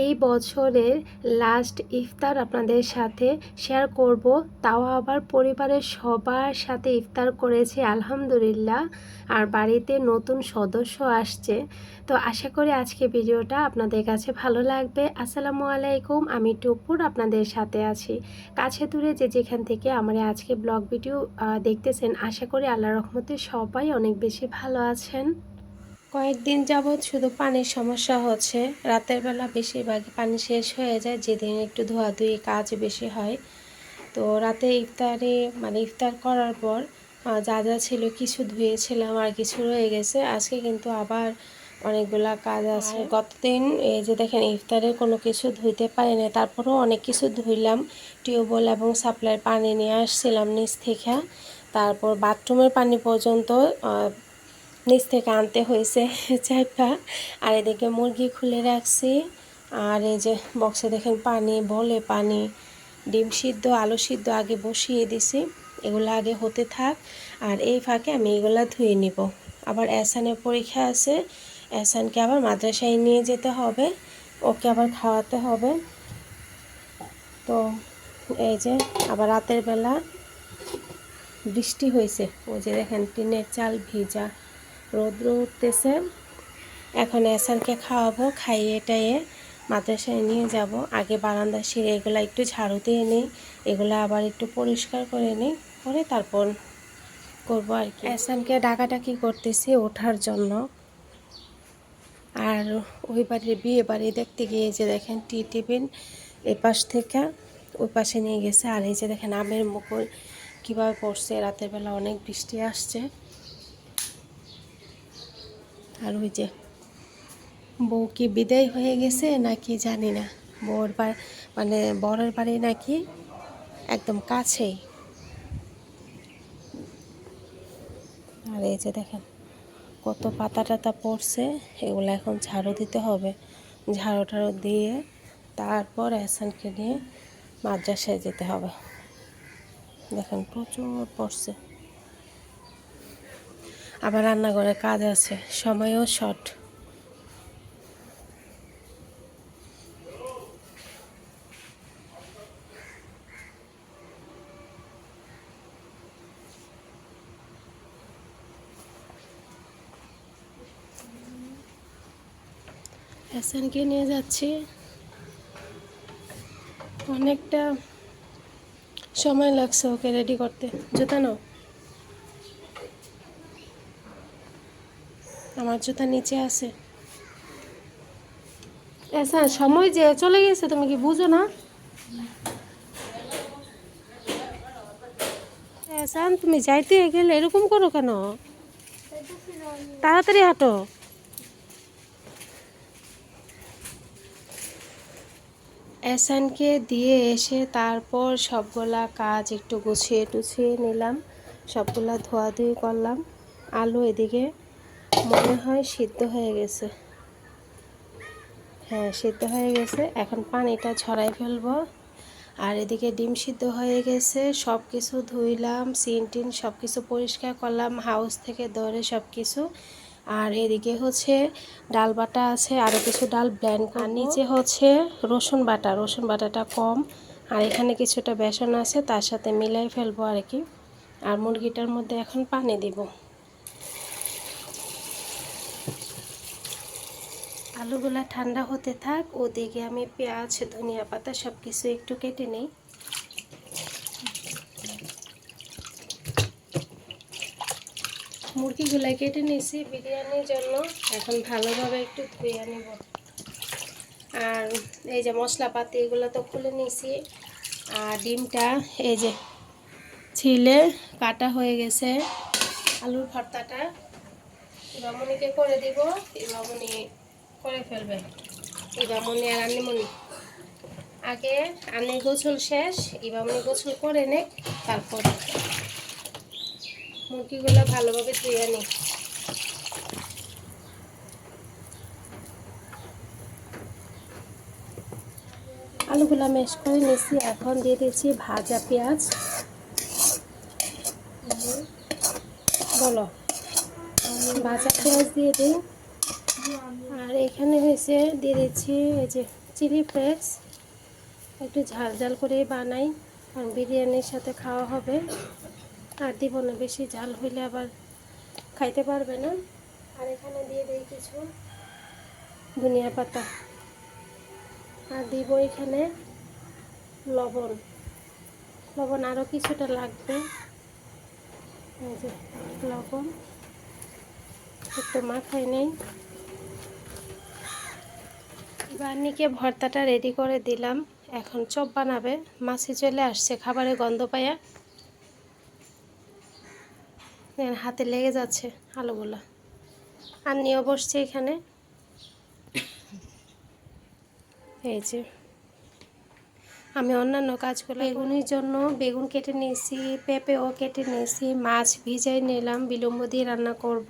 এই বছরের লাস্ট ইফতার আপনাদের সাথে শেয়ার করব, তাও আবার পরিবারের সবার সাথে ইফতার করেছি আলহামদুলিল্লাহ। আর বাড়িতে নতুন সদস্য আসছে, তো আশা করি আজকে ভিডিওটা আপনাদের কাছে ভালো লাগবে। আসসালামু আলাইকুম, আমি টুপুর আপনাদের সাথে আছি। কাছে দূরে যে যেখান থেকে আমার আজকে ব্লগ ভিডিও দেখতেছেন, আশা করি আল্লাহর রহমতে সবাই অনেক বেশি ভালো আছেন। কয়েকদিন যাবৎ শুধু পানির সমস্যা হচ্ছে। রাতের বেলা বেশিরভাগই পানি শেষ হয়ে যায়, যেদিন একটু ধোয়াধুয়ি কাজ বেশি হয়। তো রাতে ইফতার করার পর যা যা ছিল কিছু ধুয়েছিলাম আর কিছু রয়ে গেছে। আজকে কিন্তু আবার অনেকগুলা কাজ আছে। গতদিন এই যে দেখেন ইফতারের কোনো কিছু ধুইতে পারি না, তারপরেও অনেক কিছু ধুইলাম। টিউবওয়েল এবং সাপ্লাই পানি নিয়ে আসছিলাম নিচ থেকে, তারপর বাথরুমের পানি পর্যন্ত নিচ থেকে আনতে হয়েছে চাইপা। আর এদিকে মুরগি খুলে রাখছি, আর এই যে বক্সে দেখেন পানি, বলে পানি, ডিম সিদ্ধ, আলু সিদ্ধ আগে বসিয়ে দিছি। এগুলো আগে হতে থাক, আর এই ফাঁকে আমি এগুলো ধুয়ে নিব। আবার এহসানের পরীক্ষা আছে, এহসানকে আবার মাদ্রাসায় নিয়ে যেতে হবে, ওকে আবার খাওয়াতে হবে। তো এই যে আবার রাতের বেলা বৃষ্টি হয়েছে, ওই যে দেখেন টিনের চাল ভিজা, রৌদ্র উঠতেছে। এখন এহসানকে খাওয়াবো, খাইয়ে টাইয়ে মাদ্রাসায় নিয়ে যাব। আগে বারান্দা সিঁড়ি এগুলো একটু ঝাড়ু দিয়ে নিই, এগুলো আবার একটু পরিষ্কার করে নিই, করে তারপর করবো আর কি। এহসানকে ডাকাডাকি করতেছি ওঠার জন্য। আর ওই বাড়ির বিয়ে বাড়ি দেখতে গিয়ে যে দেখেন টি টেবিল এ পাশ থেকে ওই পাশে নিয়ে গেছে। আর এই যে দেখেন আমের মুকুল কীভাবে পড়ছে, রাতের বেলা অনেক বৃষ্টি আসছে। আর ওই যে বউ কি বিদায় হয়ে গেছে নাকি জানি না, বরের বাড়ি নাকি একদম কাছেই। আর এই যে দেখেন কত পাতা টাতা পড়ছে, এগুলো এখন ঝাড়ু দিতে হবে। ঝাড়ু টাড়ু দিয়ে তারপর এহসানকে নিয়ে মাদ্রাসায় যেতে হবে। দেখেন প্রচুর পড়ছে। আবার রান্নাঘরে কাজ আছে, সময়ও শর্ট। এহসানকে নিয়ে যাচ্ছি, অনেকটা সময় লাগছে ওকে রেডি করতে। জুতা নাও, আমার জুতা নিচে আছে। এহসান সময় যে চলে গেছে, তুমি কি বুঝো না? এহসান তুমি যাইতে গেলে এরকম করো কেন? তাড়াতাড়ি হাঁটো। এহসানকে দিয়ে এসে তারপর সবগুলা কাজ একটু গুছিয়ে টুছিয়ে নিলাম, সবগুলা ধোয়াধুয়ি করলাম। আলু এদিকে মনে হয় সিদ্ধ হয়ে গেছে, হ্যাঁ সিদ্ধ হয়ে গেছে। এখন পানিটা ঝরাই ফেলবো। আর এদিকে ডিম সিদ্ধ হয়ে গেছে, সব কিছু ধুইলাম, সিন টিন সব কিছু পরিষ্কার করলাম, হাউস থেকে ধরে সব কিছু। আর এদিকে হচ্ছে ডাল বাটা আছে, আরও কিছু ডাল ব্লেন্ড করব। আর নিচে হচ্ছে রসুন বাটাটা কম, আর এখানে কিছুটা বেসন আছে, তার সাথে মিলাই ফেলবো আর কি। আর মুরগিটার মধ্যে এখন পানি দিব। আলুগুলা ঠান্ডা হতে থাক, ওদিকে আমি পেঁয়াজ, ধনিয়া পাতা সব কিছু একটু কেটে নিই। মুরগিগুলা কেটে নিয়েছি বিরিয়ানির জন্য, এখন ভালোভাবে একটু ধুয়ে নেব। আর এই যে মশলাপাতি এগুলো তো খুলে নিয়েছি। আর ডিমটা এই যে ছিলে কাটা হয়ে গেছে। আলুর ভর্তাটা ইবামনিকে করে দিব, ইবামনি করে ফেলবে। ইবামনি আর আন্নিমনি আগে, আন্নি গোসল শেষ, ইবামনি গোসল করে নে, তারপর মুরগিগুলো ভালোভাবে ধুয়ে নিই। আলুগুলো ম্যাশ করে নিয়েছি, এখন দিয়ে দিচ্ছি ভাজা পেঁয়াজ। বলো, ভাজা পেঁয়াজ দিয়ে দিই। আর এখানে হয়েছে দিয়ে দিচ্ছি এই যে চিলি ফ্লেক্স, একটু ঝাল ঝাল করে বানাই কারণ বিরিয়ানির সাথে খাওয়া হবে। আর দিব না, বেশি ঝাল হইলে আবার খাইতে পারবে না। আর এখানে দিয়ে দিই কিছু ধনিয়া পাতা, আর দিব এখানে লবণ। লবণ আরও কিছুটা লাগবে, এই যে লবণ একটু মাখাই নেই। বানিকে ভর্তাটা রেডি করে দিলাম, এখন চপ বানাবে। মাছি চলে আসছে খাবারের গন্ধ পাইয়া, হাতে লেগে যাচ্ছে আলুগুলা। আর নিয়ে বসছে এখানে, এই যে আমি অন্যান্য কাজগুলো বেগুনের জন্য বেগুন কেটে নিয়েছি, পেঁপেও কেটে নিয়েছি, মাছ ভিজাই নিলাম, বিলম্ব দিয়ে রান্না করব।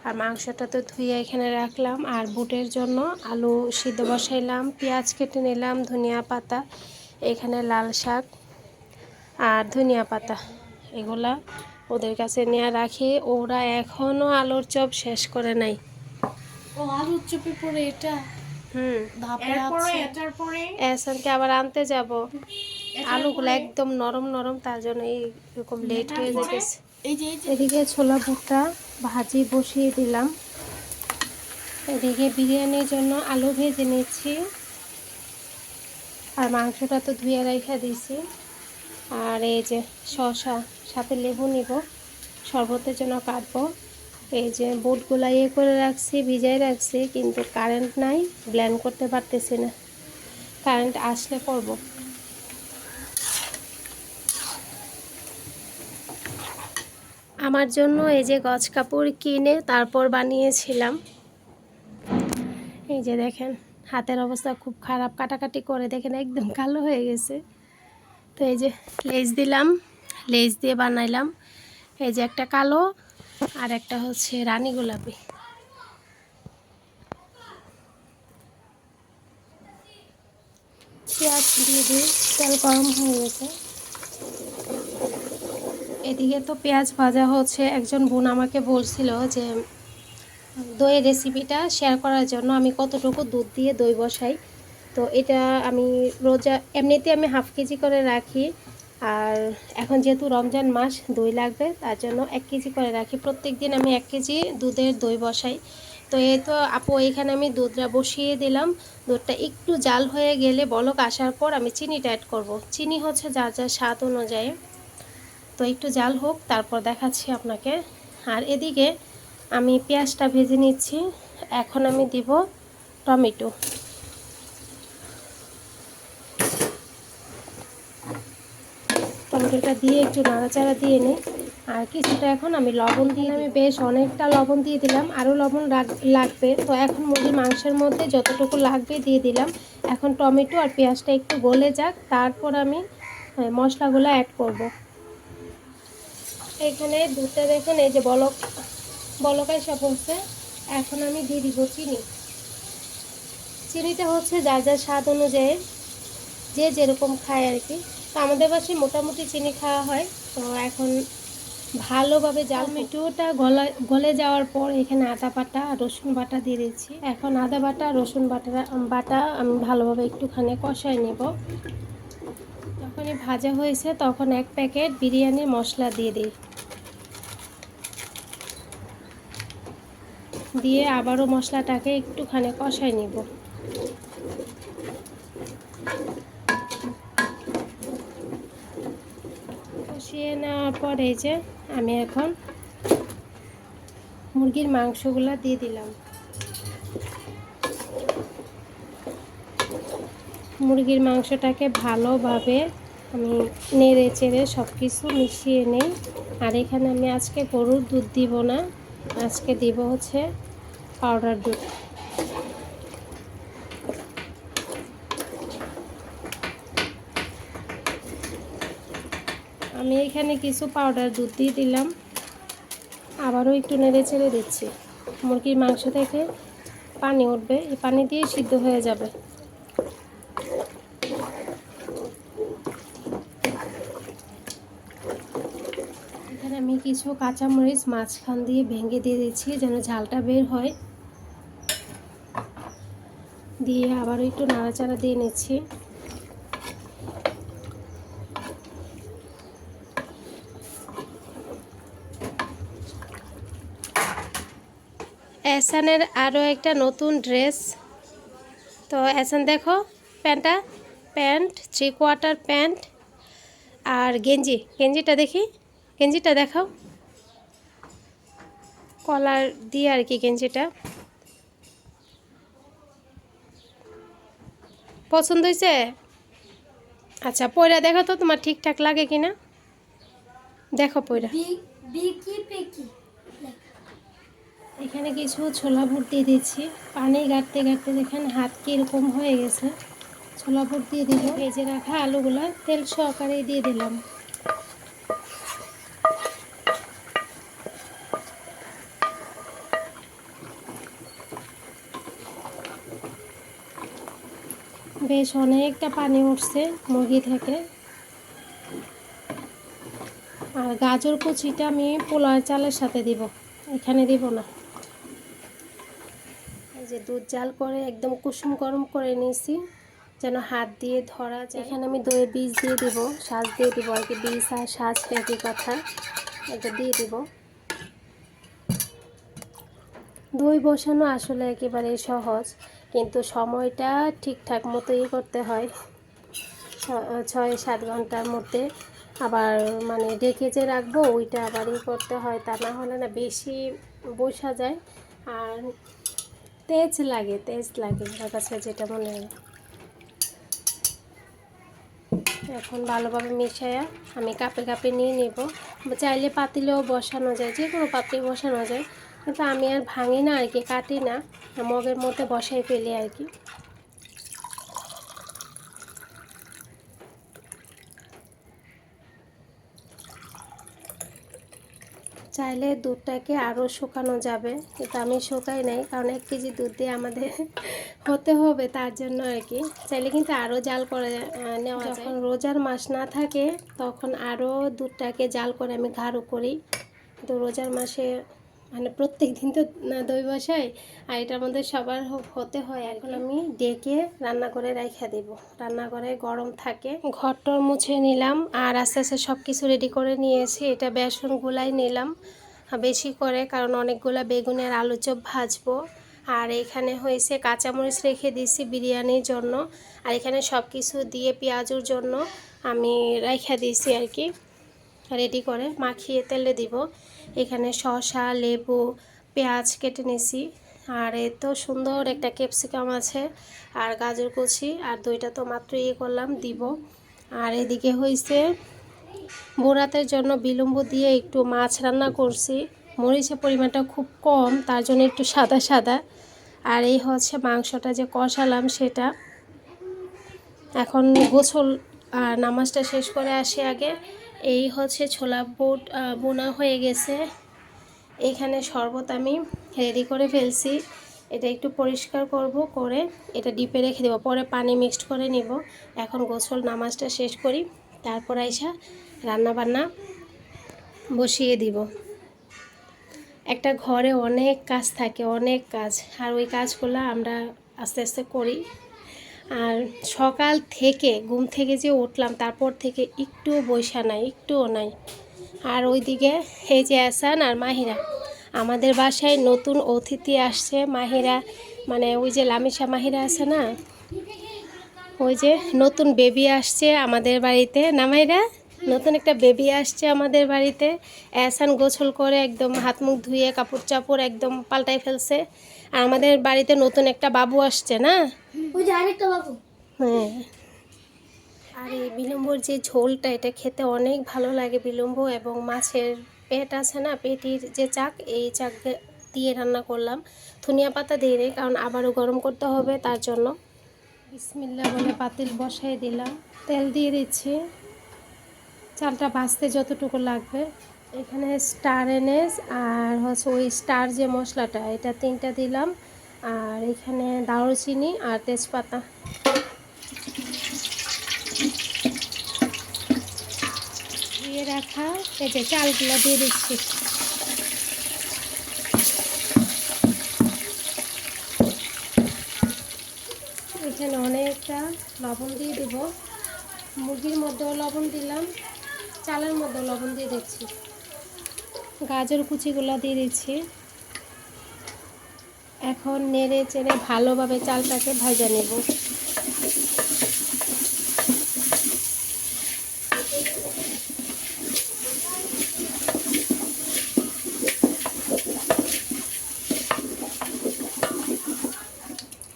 আর মাংসটা তো ধুয়ে এখানে রাখলাম। আর বুটের জন্য আলু সিদ্ধ বসাইলাম, পেঁয়াজ কেটে নিলাম, ধনিয়া পাতা, এখানে লাল শাক আর ধনিয়া পাতা, এগুলা ওদের কাছে নিয়ে রাখি। ওরা এখনও আলুর চপ শেষ করে নাই। ও আলুর চপে পরে এটা এসানকে আবার আনতে যাব। আলুগুলো একদম নরম নরম, তার জন্য এরকম লেট হয়ে যেতেছে। এদিকে ছোলা ভুট্টা ভাজি বসিয়ে দিলাম, এদিকে বিরিয়ানির জন্য আলু ভেজে নিচ্ছি। আর মাংসটা তো ধুয়ে রেখে দিয়েছি। আর এই যে শসা, সাথে লেবু নিব, শরবতের জন্য কাটবো। এই যে বুটগুলা করে রাখছি, ভিজাই রাখছি, কিন্তু কারেন্ট নাই, ব্লেন্ড করতে পারতেছি না। কারেন্ট আসলে করব। আমার জন্য এই যে গজ কাপড় কিনে তারপর বানিয়েছিলাম। এই যে দেখেন হাতের অবস্থা খুব খারাপ, কাটাকাটি করে দেখেন একদম কালো হয়ে গেছে। তো এই যে লেজ দিলাম, লেজ দিয়ে বানাইলাম। এই যে একটা কালো আর একটা হচ্ছে রানী গোলাপি। পেঁয়াজ দিয়ে দিই, তেল গরম হয়ে গেছে। এদিকে তো পেঁয়াজ ভাজা হচ্ছে। একজন বোন আমাকে বলছিল যে দইয়ের রেসিপিটা শেয়ার করার জন্য আমি কতটুকু দুধ দিয়ে দই বসাই। তো এটা আমি রোজা এমনিতে আমি হাফ কেজি করে রাখি, আর এখন যেহেতু রমজান মাস দই লাগবে, তার জন্য 1 কেজি করে রাখি। প্রত্যেক দিন আমি 1 কেজি দুধের দই বসাই। তো এই তো আপু এখানে আমি দুধটা বসিয়ে দিলাম। দুধটা একটু জাল হয়ে গেলে বলক আসার পর আমি চিনিটা অ্যাড করব। চিনি হচ্ছে যার যার স্বাদ অনুযায়ী। তো একটু জাল হোক, তারপর দেখাচ্ছি আপনাকে। আর এদিকে আমি পেঁয়াজটা ভেজে নিচ্ছি। এখন আমি দিব টমেটো। টমেটোটা দিয়ে একটু নাড়াচাড়া দিয়ে নিই। আর কিছুটা এখন আমি লবণ দিয়ে, আমি বেশ অনেকটা লবণ দিয়ে দিলাম, আরও লবণ লাগবে। তো এখন মুরগির মাংসের মধ্যে যতটুকু লাগবে দিয়ে দিলাম। এখন টমেটো আর পেঁয়াজটা একটু গলে যাক, তারপর আমি মশলাগুলো অ্যাড করব। এখানে দুধটা দেখুন এই যে বলকায় সব হচ্ছে। এখন আমি দিয়ে দিব চিনি। চিনিটা হচ্ছে যার যার স্বাদ অনুযায়ী, যে যেরকম খায় আর কি। তো আমাদের বাসায় মোটামুটি চিনি খাওয়া হয়। তো এখন ভালোভাবে টমেটোটা গলে যাওয়ার পর এখানে আদা বাটা রসুন বাটা দিয়ে দিচ্ছি। এখন আদা বাটা রসুন বাটা আমি ভালোভাবে একটুখানি কষাই নেব। যখনই ভাজা হয়েছে তখন 1 প্যাকেট বিরিয়ানির মশলা দিয়ে দিই, দিয়ে আবারও মশলাটাকে একটুখানি কষাই নিব। কষিয়ে নেওয়ার পর এই যে আমি এখন মুরগির মাংসগুলো দিয়ে দিলাম। মুরগির মাংসটাকে ভালোভাবে আমি নেড়ে চেড়ে সব কিছু মিশিয়ে নেই। আর এখানে আমি আজকে গরুর দুধ দিব না, আজকে দিব হচ্ছে পাউডার দুধ। আমি এখানে কিছু পাউডার দুধ দিয়ে দিলাম, আবারও একটু নেড়ে চেড়ে দিচ্ছি। মুরগির মাংস থেকে পানি উঠবে, এই পানি দিয়ে সিদ্ধ হয়ে যাবে। এখানে আমি কিছু কাঁচামরিচ মাঝখান দিয়ে ভেঙে দিয়ে দিচ্ছি যেন ঝালটা বের হয়। দিয়ে আবারও একটু নাড়াচাড়া দিয়ে নিচ্ছি। এহসানের আরও একটা নতুন ড্রেস। তো এহসান দেখো প্যান্টটা, প্যান্ট 3/4 প্যান্ট আর গেঞ্জিটা দেখি, গেঞ্জিটা দেখাও, কলার দিয়ে আর কি গেঞ্জিটা। পছন্দ হয়েছে? আচ্ছা পয়রা দেখো তো তোমার ঠিকঠাক লাগে কিনা, দেখো পয়রা। এখানে কিছু ছোলা বুট দিয়ে দিচ্ছি, পানি গাড়তে গাড়তে দেখেন হাত কীরকম হয়ে গেছে। ছোলা বুট দিয়ে দিল, ভেজে রাখা আলুগুলো তেল সহকারে দিয়ে দিলাম। বেশ অনেকটা পানি উঠছে মুরগি থেকে। আর গাজর কুচিটা আমি পোলাও চালের সাথে দিব, এখানে দিব না। এই যে দুধ জাল করে একদম কুসুম গরম করে নিয়েছি যেন হাত দিয়ে ধরা যায়। এখানে আমি দইয়ের বীজ দিয়ে দিব, সাজ দিয়ে দিব আর কি, বীজ আর সাজ একই কথা, এটা দিয়ে দিব। দই বসানো আসলে একেবারে সহজ, কিন্তু সময়টা ঠিকঠাক মতোই করতে হয়, 6-7 ঘন্টার মধ্যে। আবার মানে ঢেকে যে রাখবো ওইটা আবারই করতে হয়, তা না হলে না বেশি বসা যায় আর তেজ লাগে আমার কাছে যেটা মনে হয়। এখন ভালোভাবে মিশায়া আমি কাপে কাপে নিয়ে নেব। চাইলে পাতিলেও বসানো যায়, যে কোনো পাত্রে বসানো যায়, কিন্তু আমি আর ভাঙি না আর কি, কাটি না, মগের মধ্যে বসাই ফেলি আর কি। চাইলে দুধটাকে আরও শুকানো যাবে, কিন্তু আমি শুকাই নাই, কারণ 1 কেজি দুধ দিয়ে আমাদের হতে হবে, তার জন্য আর কি। চাইলে কিন্তু আরও জাল করে নেওয়া যায়। যখন রোজার মাস না থাকে তখন আরও দুধটাকে জাল করে আমি গাঢ় করি, তো রোজার মাসে মানে প্রত্যেক দিন তো দই বসাই, আর এটার মধ্যে সবার হতে হয়। এখন আমি ডেকে রান্না করে রাইখা দেব, রান্নাঘরে গরম থাকে। ঘরটর মুছে নিলাম আর আস্তে আস্তে সব কিছু রেডি করে নিয়েছি। এটা বেসন গুলাই নিলাম বেশি করে, কারণ অনেকগুলো বেগুনের আলু চপ ভাজবো। আর এখানে হয়েছে কাঁচামরিচ রেখে দিয়েছি বিরিয়ানির জন্য, আর এখানে সব কিছু দিয়ে পেঁয়াজুর জন্য আমি রাইখা দিয়েছি আর কি, রেডি করে মাখিয়ে তেলে দিব। এখানে শসা, লেবু, পেঁয়াজ কেটে নিয়েছি, আর এত সুন্দর একটা ক্যাপসিকাম আছে, আর গাজর কুচি, আর দইটা তো মাত্র করলাম দিব। আর এদিকে হয়েছে বোরাতের জন্য বিলম্ব দিয়ে একটু মাছ রান্না করছি, মরিচের পরিমাণটা খুব কম, তার জন্য একটু সাদা সাদা। আর এই হচ্ছে মাংসটা যে কষালাম সেটা। এখন গোসল আর নামাজটা শেষ করে আসি আগে। এই হচ্ছে ছোলা বুট বোনা হয়ে গেছে। এখানে শরবত আমি রেডি করে ফেলছি, এটা একটু পরিষ্কার করব, করে এটা ডিপে রেখে দেবো, পরে পানি মিক্সড করে নিব। এখন গোসল নামাজটা শেষ করি, তারপর আইসা রান্নাবান্না বসিয়ে দিব। একটা ঘরে অনেক কাজ থাকে, অনেক কাজ, আর ওই কাজগুলো আমরা আস্তে আস্তে করি। আর সকাল থেকে ঘুম থেকে যে উঠলাম তারপর থেকে একটুও বৈশা নাই, একটুও নাই। আর ওইদিকে এই যে এহসান আর মাহিরা, আমাদের বাসায় নতুন অতিথি আসছে। মাহিরা মানে ওই যে লামিশা মাহিরা আছে না, ওই যে নতুন বেবি আসছে আমাদের বাড়িতে, না মাহিরা? নতুন একটা বেবি আসছে আমাদের বাড়িতে। এহসান গোসল করে একদম হাত মুখ ধুয়ে কাপড় চাপড় একদম পাল্টাই ফেলছে। আর আমাদের বাড়িতে নতুন একটা বাবু আসছে না, ওই যে আরেকটা বাবু। হ্যাঁ। আর এই বিলম্বর যে ঝোলটা, এটা খেতে অনেক ভালো লাগে। বিলম্ব এবং মাছের পেট আছে না, পেটির যে চাক, এই চাক দিয়ে রান্না করলাম। ধনিয়া পাতা দিয়ে রে, কারণ আবারও গরম করতে হবে, তার জন্য। বিসমিল্লাহ বলে পাতিল বসাই দিলাম, তেল দিয়ে দিচ্ছি। চালটা ভাজতে যতটুকু লাগবে। এখানে স্টার এনেস আর হচ্ছে ওই স্টার যে মশলাটা, এটা 3টা দিলাম। আর এখানে দারুচিনি আর তেজপাতা। দিয়ে রাখা এই যে চালগুলো দিয়ে দিচ্ছি। এখানে অনেকটা লবণ দিয়ে দেব। মুরগির মধ্যেও লবণ দিলাম, চালের মধ্যেও লবণ দিয়ে দিচ্ছি। গাজর কুচিগুলো দিয়ে দিচ্ছি। এখন নেড়ে চেড়ে ভালোভাবে চালটাকে ভাজা নেব।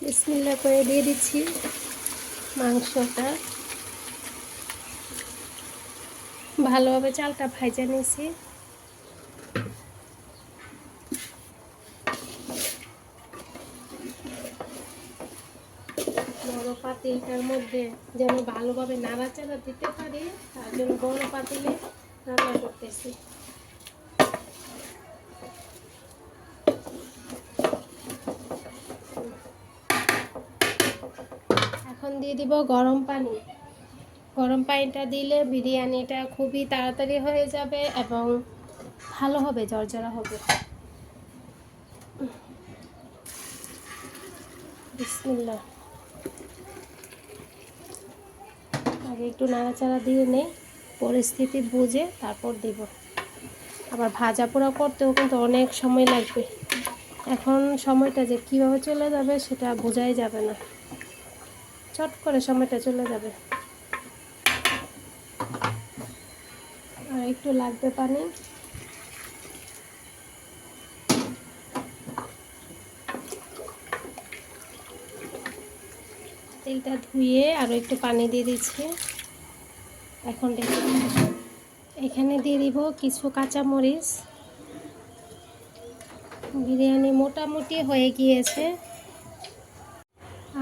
বিসমিল্লাহ করে দিয়ে দিচ্ছি মাংসটা। ভালোভাবে চালটা ভাজা নিয়েছি। বড় পাতিলটার মধ্যে যেন ভালোভাবে নাড়াচাড়া দিতে পারি, তার জন্য বড় পাতিলে রান্না করতেছি। এখন দিয়ে দিব গরম পানি। গরম পানিটা দিলে বিরিয়ানিটা খুবই তাড়াতাড়ি হয়ে যাবে এবং ভালো হবে, ঝরঝরা হবে। বিসমিল্লাহ। আগে একটু নাড়াচাড়া দিয়ে নেই, পরিস্থিতি বুঝে তারপর দেব। আবার ভাজা পোড়া করতেও কিন্তু অনেক সময় লাগবে। এখন সময়টা যে কীভাবে চলে যাবে সেটা বোঝাই যাবে না, চট করে সময়টা চলে যাবে। আর একটু লাগবে পানি। তেলটা ধুয়ে আরও একটু পানি দিয়ে দিচ্ছি। এখন এখানে দিয়ে দিব কিছু কাঁচামরিচ। বিরিয়ানি মোটামুটি হয়ে গিয়েছে।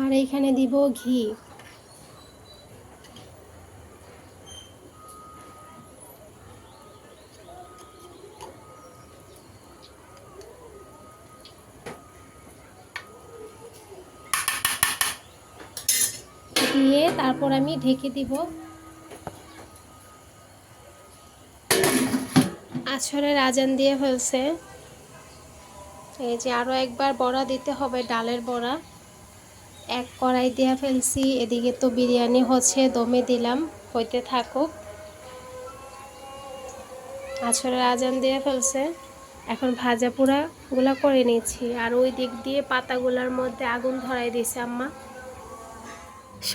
আর এখানে দিব ঘি। দিয়ে তারপর আমি ঢেকে দিব। আসরের আজান দিয়ে ফেলছে। এই যে আরও একবার বড়া দিতে হবে, ডালের বড়া। এক কড়াই দিয়ে ফেলছি। এদিকে তো বিরিয়ানি হচ্ছে, দমে দিলাম, হইতে থাকুক। আসরের আজান দিয়ে ফেলছে। এখন ভাজা পোড়াগুলা করে নিচ্ছি। আর ওই দিক দিয়ে পাতাগুলার মধ্যে আগুন ধরাই দিয়েছে আম্মা।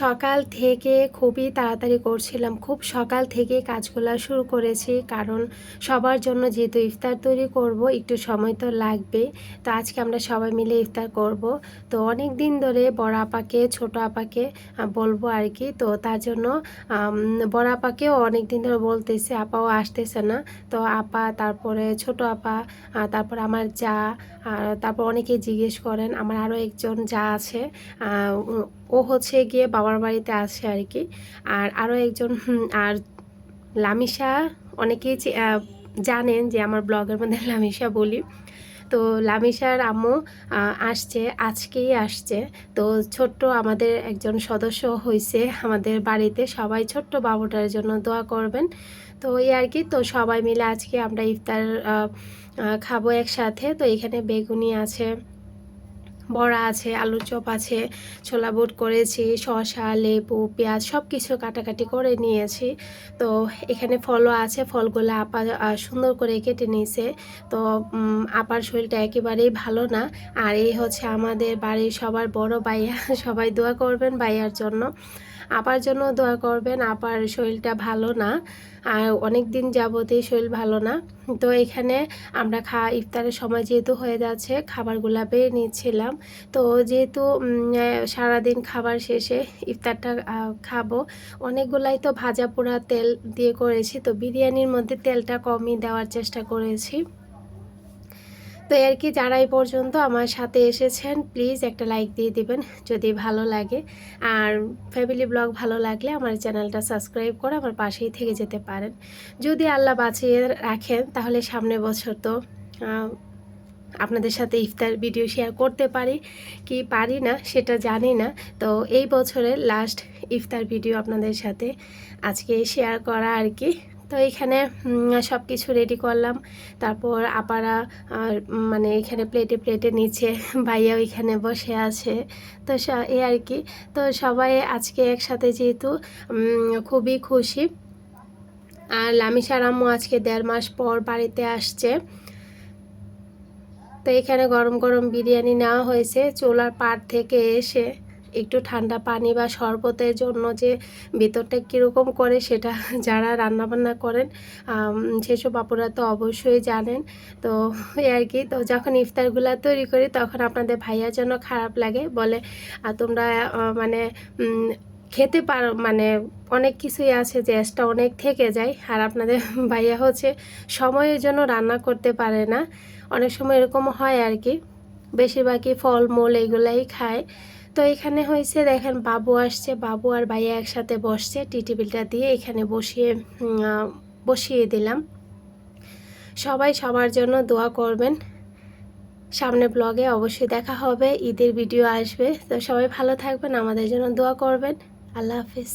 সকাল থেকে খুবই তাড়াতাড়ি করছিলাম, খুব সকাল থেকে কাজগুলো শুরু করেছি, কারণ সবার জন্য যেহেতু ইফতার তৈরি করব একটু সময় তো লাগবে। তো আজকে আমরা সবাই মিলে ইফতার করব। তো অনেক দিন ধরে বড় আপাকে, ছোট আপাকে বলবো আর কি। তো তার জন্য বড় আপাকেও অনেক দিন ধরে বলতেছে, আপাও আসতেছে না। তো আপা, তারপরে ছোট আপা, তারপর আমার যা, তারপর অনেকে জিজ্ঞেস করেন। আমার আরও একজন যা আছে, ও হচ্ছে গিয়ে বাবার বাড়িতে আছে আর কি। আর আরও একজন আর লামিশা, অনেকেই জানেন যে আমার ব্লগের মধ্যে লামিশা বলি। তো লামিশার আম্মু আসছে, আজকেই আসছে। তো ছোট্ট আমাদের একজন সদস্য হয়েছে আমাদের বাড়িতে। সবাই ছোট্ট বাবুটার জন্য দোয়া করবেন। তো এই আর কি। তো সবাই মিলে আজকে আমরা ইফতার খাবো একসাথে। তো এখানে বেগুনি আছে, বড়া আছে, আলুর চপ আছে, ছোলা বুট করেছি, শসা, লেবু, পেঁয়াজ সব কিছু কাটাকাটি করে নিয়েছি। তো এখানে ফলও আছে, ফলগুলো আপা সুন্দর করে কেটে নিয়েছে। তো আপার শরীরটা একেবারেই ভালো না। আর এই হচ্ছে আমাদের বাড়ির সবার বড় ভাইয়া। সবাই দোয়া করবেন ভাইয়ার জন্য, আপার জন্য দোয়া করবেন। আপার শরীরটা ভালো না, আর অনেক দিন যাবতই শরীর ভালো না। তো এখানে আমরা ইফতারের সময় যেহেতু হয়ে যাচ্ছে, খাবারগুলো বেড়ে নিচ্ছিলাম। তো যেহেতু সারাদিন খাবার শেষে ইফতারটা খাবো, অনেকগুলাই তো ভাজা পোড়া তেল দিয়ে করেছি। তো বিরিয়ানির মধ্যে তেলটা কমই দেওয়ার চেষ্টা করেছি। তো আর কি, যারা এই পর্যন্ত আমার সাথে এসেছেন প্লিজ একটা লাইক দিয়ে দিবেন যদি ভালো লাগে। আর ফ্যামিলি ব্লগ ভালো লাগলে আমার চ্যানেলটা সাবস্ক্রাইব করে আমার পাশেই থেকে যেতে পারেন। যদি আল্লাহ বাঁচিয়ে রাখেন তাহলে সামনের বছর তো আপনাদের সাথে ইফতার ভিডিও শেয়ার করতে পারি কি পারি না সেটা জানি না। তো এই বছরের লাস্ট ইফতার ভিডিও আপনাদের সাথে আজকে শেয়ার করা আর কি। তো এইখানে সব কিছু রেডি করলাম। তারপর আপারা মানে এখানে প্লেটে প্লেটে নিচে ভাইয়া ওইখানে বসে আছে। তো এই আর কি। তো সবাই আজকে একসাথে যেহেতু খুবই খুশি। আর লামিশার আম্মু আজকে 1.5 মাস পর বাড়িতে আসছে। তো এখানে গরম গরম বিরিয়ানি নেওয়া হয়েছে। চুলার পাড় থেকে এসে একটু ঠান্ডা পানি বা শরবতের জন্য যে ভিতরটা কীরকম করে সেটা যারা রান্নাবান্না করেন সেসব আপুরা তো অবশ্যই জানেন। তো এই আর কি। তো যখন ইফতারগুলো তৈরি করি তখন আপনাদের ভাইয়ার জন্য খারাপ লাগে, বলে তোমরা মানে খেতে পারো, মানে অনেক কিছুই আছে যে এক্সট্রা অনেক থেকে যায়। আর আপনাদের ভাইয়া হচ্ছে সময়ের জন্য রান্না করতে পারে না, অনেক সময় এরকম হয় আর কি। বেশিরভাগই ফলমূল এগুলাই খায়। তো এখানে হয়েছে দেখেন বাবু আসছে, বাবু আর ভাইয়া একসাথে বসছে, টি টেবিলটা দিয়ে এখানে বসিয়ে দিলাম। সবাই সবার জন্য দোয়া করবেন। সামনে ব্লগে অবশ্যই দেখা হবে, ঈদের ভিডিও আসবে। তো সবাই ভালো থাকবেন, আমাদের জন্য দোয়া করবেন। আল্লাহ হাফিজ।